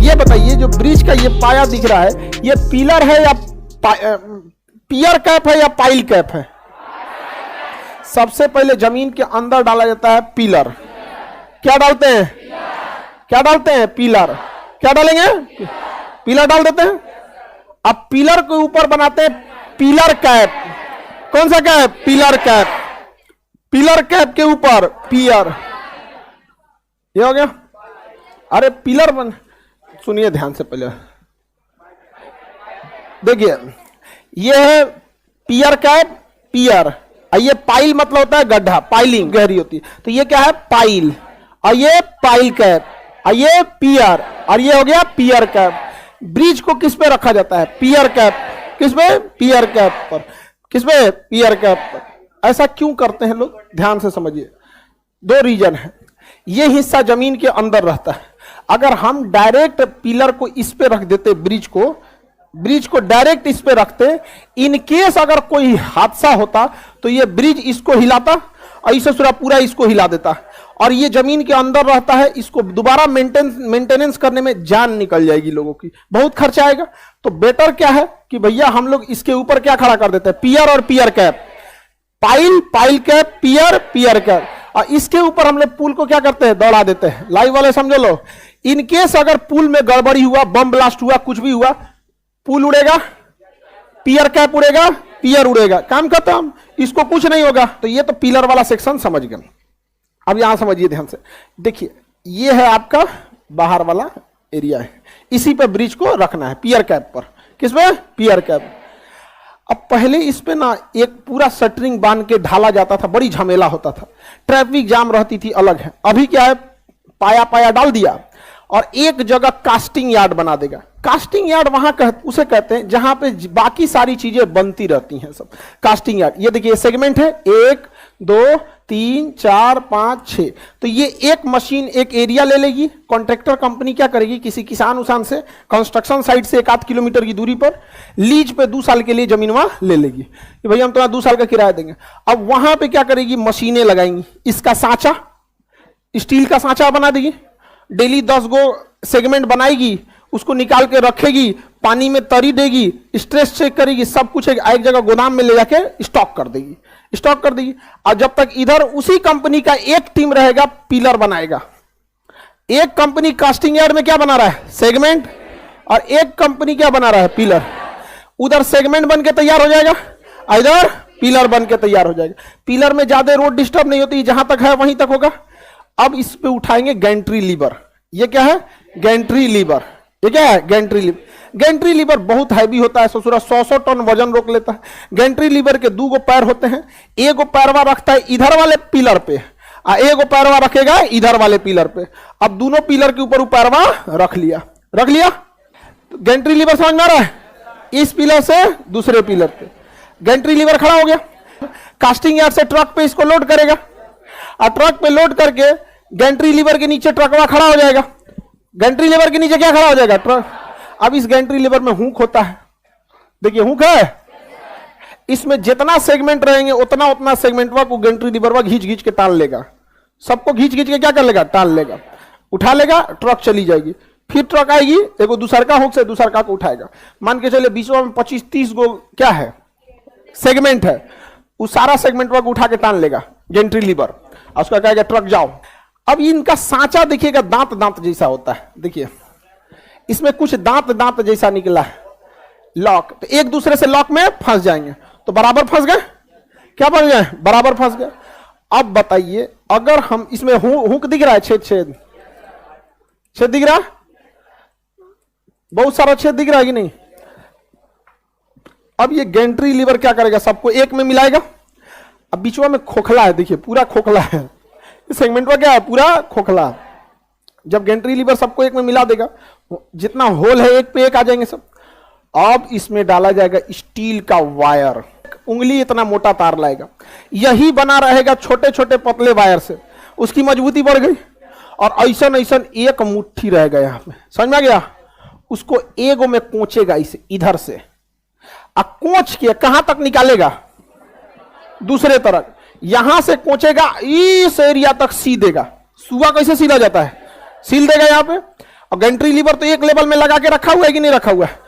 ये बताइए जो ब्रिज का ये पाया दिख रहा है, ये पिलर है या पियर कैप है या पाइल कैप है? सबसे पहले जमीन के अंदर डाला जाता है पिलर। क्या डालते हैं? क्या डालते हैं? पिलर। क्या डालेंगे? पिलर डाल देते हैं। अब पिलर के ऊपर बनाते हैं पिलर कैप। कौन सा cap? Pillar cap. Pillar cap के ऊपर पियर। ये हो गया। अरे पिलर बन, सुनिए ध्यान से पहले देखिए, ये है पियर कैप, पियर। ये पाइल मतलब होता है गड्ढा, पाइलिंग गहरी होती है, तो ये क्या है? पाइल। और ये पाइल कैप, और ये पियर, और ये हो गया पियर कैप। ब्रिज को किस पे रखा जाता है? पियर कैप। किस पे? पियर कैप पर। किस पे? पियर कैप पर। ऐसा क्यों करते हैं लोग? ध्यान से समझिए, दो रीजन है। ये हिस्सा जमीन के अंदर रहता है। अगर हम डायरेक्ट पिलर को इस पे रख देते, ब्रिज को डायरेक्ट इस पे रखते, इन केस अगर कोई हादसा होता तो ये ब्रिज इसको हिलाता और इसे पूरा इसको हिला देता, और ये जमीन के अंदर रहता है। इसको दोबारा मेंटेनेंस करने में जान निकल जाएगी लोगों की, बहुत खर्चा आएगा। तो बेटर क्या है कि भैया हम लोग इसके ऊपर क्या खड़ा कर देते हैं? पियर और पियर कैप। पाइल, पाइल कैप, पियर, पियर कैप। और इसके ऊपर हम लोग पुल को क्या करते हैं? दौड़ा देते हैं। लाइव वाले समझो लो, इनकेस अगर पुल में गड़बड़ी हुआ, बम ब्लास्ट हुआ, कुछ भी हुआ, पुल उड़ेगा, पियर कैप उड़ेगा, पियर उड़ेगा, काम खत्म, इसको कुछ नहीं होगा। तो ये तो पिलर वाला सेक्शन समझ गए। अब यहां समझिए ध्यान से, देखिए ये है आपका बाहर वाला एरिया है, इसी पे ब्रिज को रखना है पियर कैप पर। किस पे? पियर कैप। अब पहले इस पे ना एक पूरा शटरिंग बांध के ढाला जाता था, बड़ी झमेला होता था, ट्रैफिक जाम रहती थी, अलग है। अभी क्या है? पाया डाल दिया और एक जगह कास्टिंग यार्ड बना देगा। कास्टिंग यार्ड वहां उसे कहते हैं जहां पे बाकी सारी चीजें बनती रहती हैं, सब कास्टिंग यार्ड। ये देखिए सेगमेंट है, 1 2 3 4 5 6। तो ये एक मशीन एक एरिया ले लेगी। कॉन्ट्रैक्टर कंपनी क्या करेगी? किसी किसान उसान से कंस्ट्रक्शन साइट से 1-8 किलोमीटर की दूरी पर लीज पे 2 साल के लिए जमीन वहां ले लेगी कि भैया हम तुम्हारा 2 साल का किराया देंगे। अब वहां पे क्या करेगी? मशीनें लगाएंगी, इसका सांचा, स्टील का सांचा बना देगी, डेली 10 गो सेगमेंट बनाएगी, उसको निकाल के रखेगी, पानी में तरी देगी, स्ट्रेस चेक करेगी, सब कुछ एक जगह गोदाम में ले जाके स्टॉक कर देगी। और जब तक इधर उसी कंपनी का एक टीम रहेगा, पिलर बनाएगा। एक कंपनी कास्टिंग यार्ड में क्या बना रहा है? सेगमेंट। और एक कंपनी क्या बना रहा है? पिलर। उधर सेगमेंट बन के तैयार हो जाएगा, इधर पिलर बन के तैयार हो जाएगा। पिलर में ज्यादा रोड डिस्टर्ब नहीं होती, जहां तक है वहीं तक होगा। अब इस पे उठाएंगे गैंट्री लीवर। ये क्या है? Gantry lever. ये क्या है? Gantry lever. गैंट्री लीवर बहुत हैवी होता है, ससुरा 100 टन वजन रोक लेता है। गैंट्री लीवर के 2 गो पैर होते हैं, एक गो पैरवा रखता है इधर वाले पिलर पे, और एक गो पैरवा रखेगा इधर वाले पिलर पे। अब दोनों पिलर के ऊपर पैरवा रख लिया। तो गैंट्री लीवर समझ में आ रहा है? इस पिलर से दूसरे पिलर पे गैंट्री लीवर खड़ा हो गया। कास्टिंग यार्ड से ट्रक पे इसको लोड करेगा, और ट्रक पे लोड करके गैंट्री लीवर के नीचे ट्रकवा खड़ा हो जाएगा। गैंट्री लीवर के नीचे क्या खड़ा हो जाएगा? ट्रक। अब इस गैंट्री लीवर में हुक होता है, देखिए हुक है, इसमें जितना सेगमेंट रहेंगे उतना सेगमेंटवा को गैंट्री लीवर घींच के टाल लेगा। सबको घींच के क्या कर लेगा? टाल लेगा, उठा लेगा, ट्रक चली जाएगी। फिर ट्रक आएगी, एगो दूसरका हुक से दूसरका को उठाएगा। मान के चले बीचवा में 25-30 गो क्या है? सेगमेंट है। उस सारा सेगमेंट को उठा के टान लेगा गैंट्री लीवर, और उसका कहेगा ट्रक जाओ। अब इनका सांचा देखिएगा, दांत जैसा होता है। देखिए इसमें कुछ दांत जैसा निकला है, लॉक। तो एक दूसरे से लॉक में फंस जाएंगे, तो बराबर फंस गए। क्या फंस गए? बराबर फंस गए। अब बताइए, अगर हम इसमें हुक दिख रहा है, छेद दिख रहा है, बहुत सारा छेद दिख रहा है कि नहीं? अब ये गैंट्री लीवर क्या करेगा? सबको एक में मिलाएगा। अब बीचवा में खोखला है, देखिए पूरा खोखला है, सेगमेंट क्या है? पूरा खोखला। जब गैंट्री लीवर सबको एक में मिला देगा, जितना होल है एक पे एक आ जाएंगे सब। अब इसमें डाला जाएगा स्टील का वायर, उंगली इतना मोटा तार लाएगा, यही बना रहेगा छोटे छोटे पतले वायर से, उसकी मजबूती बढ़ गई। और ऐसा एक मुट्ठी रहेगा यहाँ पे, समझ में आ गया? उसको एगो में कोचेगा इसे इधर से, और कोच के कहां तक निकालेगा? दूसरे तरफ। यहां से कोचेगा, इस एरिया तक सी देगा। सुआ कैसे सीला जाता है? सील देगा यहाँ पे, और गैंट्री लीवर तो एक लेवल में लगा के रखा हुआ है कि नहीं रखा हुआ है?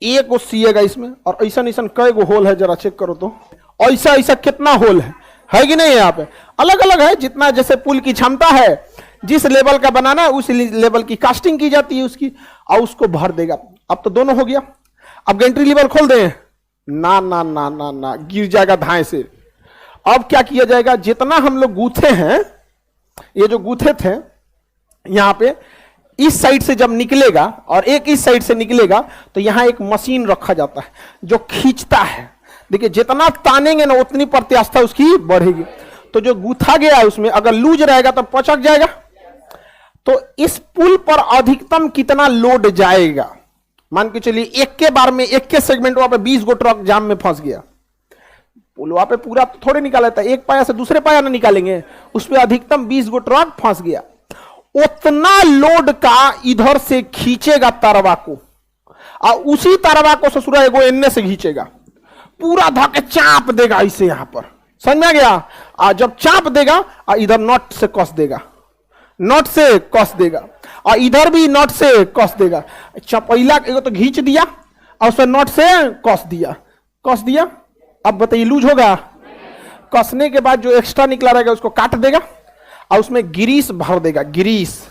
एक वो सीएगा इसमें, और ऐसा ऐसा कई गो होल है, जरा चेक करो तो ऐसा ऐसा कितना होल है कि नहीं? यहाँ पे अलग अलग है, जितना जैसे पुल की क्षमता है, जिस लेवल का बनाना है उस लेवल की कास्टिंग की जाती है उसकी, और उसको भर देगा। अब तो दोनों हो गया। अब गैंट्री लीवर खोल दें, ना ना ना ना ना, गिर जाएगा धाए से। अब क्या किया जाएगा, जितना हम लोग गूथे हैं, ये जो गूथे थे यहां पे, इस साइड से जब निकलेगा और एक इस साइड से निकलेगा, तो यहां एक मशीन रखा जाता है जो खींचता है। देखिए जितना तानेंगे ना उतनी प्रत्यास्था उसकी बढ़ेगी। तो जो गूथा गया है उसमें अगर लूज रहेगा तो पचक जाएगा। तो इस पुल पर अधिकतम कितना लोड जाएगा, मान के चलिए एक के बार में, एक के सेगमेंट वहां पे 20 गो ट्रक जाम में फंस गया। पुल वहां पे पूरा तो थोड़े निकाला था, एक पाया से दूसरे पाया ना निकालेंगे, उस पर अधिकतम 20 गो ट्रक फंस गया। उतना लोड का इधर से खींचेगा तरवा को, और उसी तरवा को ससुरा एगो एन्ने से खींचेगा, पूरा धके चाप देगा इसे यहां पर, समझ में आ गया? और जब चाप देगा और इधर नट से कस देगा, नट से कस देगा, और इधर भी नट से कस देगा। चपैला एगो तो खींच दिया और उसमें नट से कस दिया, कस दिया। अब बताइए लूज होगा? कसने के बाद जो एक्स्ट्रा निकला रहेगा उसको काट देगा और उसमें ग्रीस भर देगा, ग्रीस,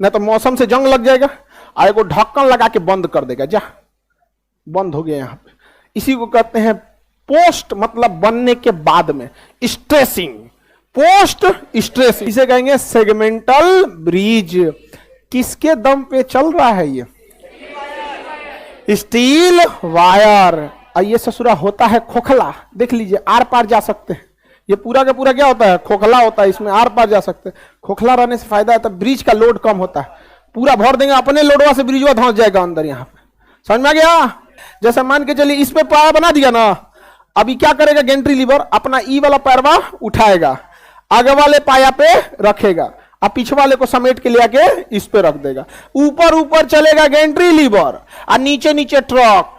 नहीं तो मौसम से जंग लग जाएगा, और एगो ढक्कन लगा के बंद कर देगा। जा, बंद हो गया यहां पे। इसी को कहते हैं पोस्ट, मतलब बनने के बाद में स्ट्रेसिंग, पोस्ट स्ट्रेसिंग। इसे कहेंगे सेगमेंटल ब्रिज। किसके दम पे चल रहा है ये? Steel wire. ये ससुरा होता है खोखला, देख लीजिए आर पार जा सकते हैं। ये पूरा का पूरा क्या होता है? खोखला होता है, इसमें आर पार जा सकते हैं। खोखला रहने से फायदा है, तब ब्रिज का लोड कम होता है। पूरा भर देंगे अपने लोडवा से, ब्रिजवा धंस जाएगा अंदर। यहाँ पे समझ में आ गया? जैसे मान के चलिए इस पे पाया बना दिया ना, अभी क्या करेगा गैंट्री लीवर, अपना ई वाला पैरवा उठाएगा, आगे वाले पाया पे रखेगा, अब पीछे वाले को समेट के ले आके इस पे रख देगा। ऊपर ऊपर चलेगा गैंट्री लीवर, और नीचे नीचे ट्रक,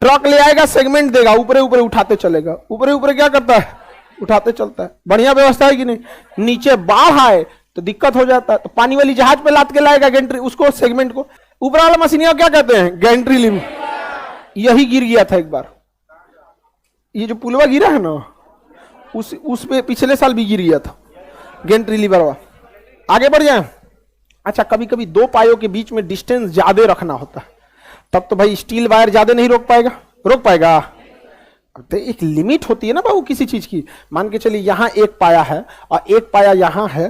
ट्रक ले आएगा, सेगमेंट देगा, ऊपर ऊपर उठाते चलेगा। ऊपर ऊपर क्या करता है? उठाते चलता है। बढ़िया व्यवस्था है कि नहीं? नीचे बाढ़ आए तो दिक्कत हो जाता है, तो पानी वाली जहाज पे लाद के लाएगा गैंट्री, उसको सेगमेंट को। ऊपर वाला मशीनिया क्या कहते हैं? Gantry lever. यही गिर गया था एक बार, ये जो पुलवा गिरा है ना, उस पे पिछले साल भी गिर गया था गैंट्री लीवर। आगे बढ़ जाए। अच्छा, कभी कभी दो पायों के बीच में डिस्टेंस ज्यादा रखना होता है, तब तो भाई स्टील वायर ज्यादा नहीं रोक पाएगा, रोक पाएगा? तो एक लिमिट होती है ना बाबू किसी चीज की। मान के चलिए यहां एक पाया है और एक पाया यहां है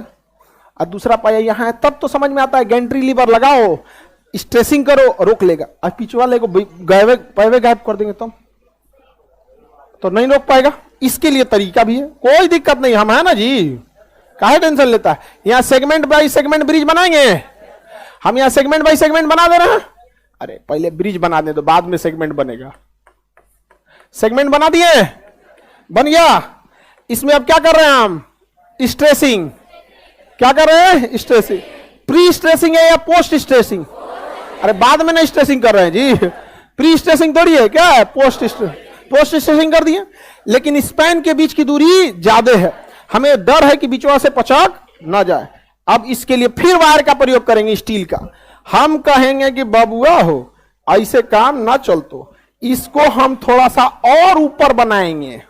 और दूसरा पाया यहां है, तब तो समझ में आता है गैंट्री लीवर लगाओ, स्ट्रेसिंग करो, रोक लेगा। और पीछे वाले को पैवे गायब कर देंगे तो नहीं रोक पाएगा। इसके लिए तरीका भी है, कोई दिक्कत नहीं, हम है ना जी, काहे टेंशन लेता है? यहां सेगमेंट बाई सेगमेंट ब्रिज बनाएंगे हम, यहां सेगमेंट बाई सेगमेंट बना दे रहे हैं। अरे पहले ब्रिज बना दे तो बाद में सेगमेंट बनेगा। सेगमेंट बना दिए, बन गया। इसमें अब क्या कर रहे हैं हम? स्ट्रेसिंग। क्या कर रहे हैं? स्ट्रेसिंग। प्री स्ट्रेसिंग है या पोस्ट स्ट्रेसिंग? अरे बाद में ना स्ट्रेसिंग कर रहे हैं जी, प्री स्ट्रेसिंग थोड़ी है, क्या है? पोस्ट स्ट्रेसिंग कर दिए। लेकिन स्पैन के बीच की दूरी ज्यादा है, हमें डर है कि बीचवा से पचक ना जाए। अब इसके लिए फिर वायर का प्रयोग करेंगे, स्टील का। हम कहेंगे कि बबुआ हो ऐसे काम ना चलतो, इसको हम थोड़ा सा और ऊपर बनाएंगे,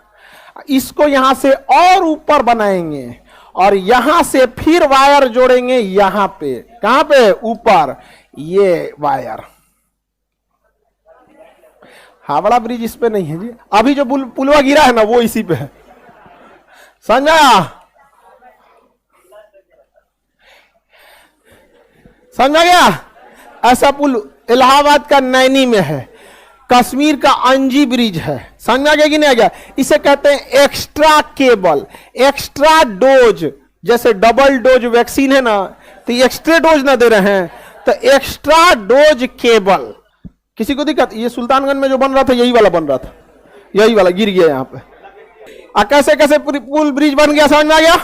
इसको यहां से और ऊपर बनाएंगे, और यहां से फिर वायर जोड़ेंगे यहां पे। कहां पे? ऊपर। ये वायर, हावड़ा ब्रिज इस पे नहीं है जी, अभी जो पुलवा गिरा है ना वो इसी पे है, समझा? समझा गया? ऐसा पुल इलाहाबाद का नैनी में है, कश्मीर का अंजी ब्रिज है, समझ गया कि नहीं आ गया? इसे कहते हैं एक्स्ट्रा केबल, एक्स्ट्रा डोज। जैसे डबल डोज वैक्सीन है ना, तो एक्स्ट्रा डोज ना दे रहे हैं, तो एक्स्ट्रा डोज केबल। किसी को दिक्कत? ये सुल्तानगंज में जो बन रहा था यही वाला बन रहा था, यही वाला गिर गया यहाँ पे। कैसे कैसे पुल ब्रिज बन गया, समझ में आ गया?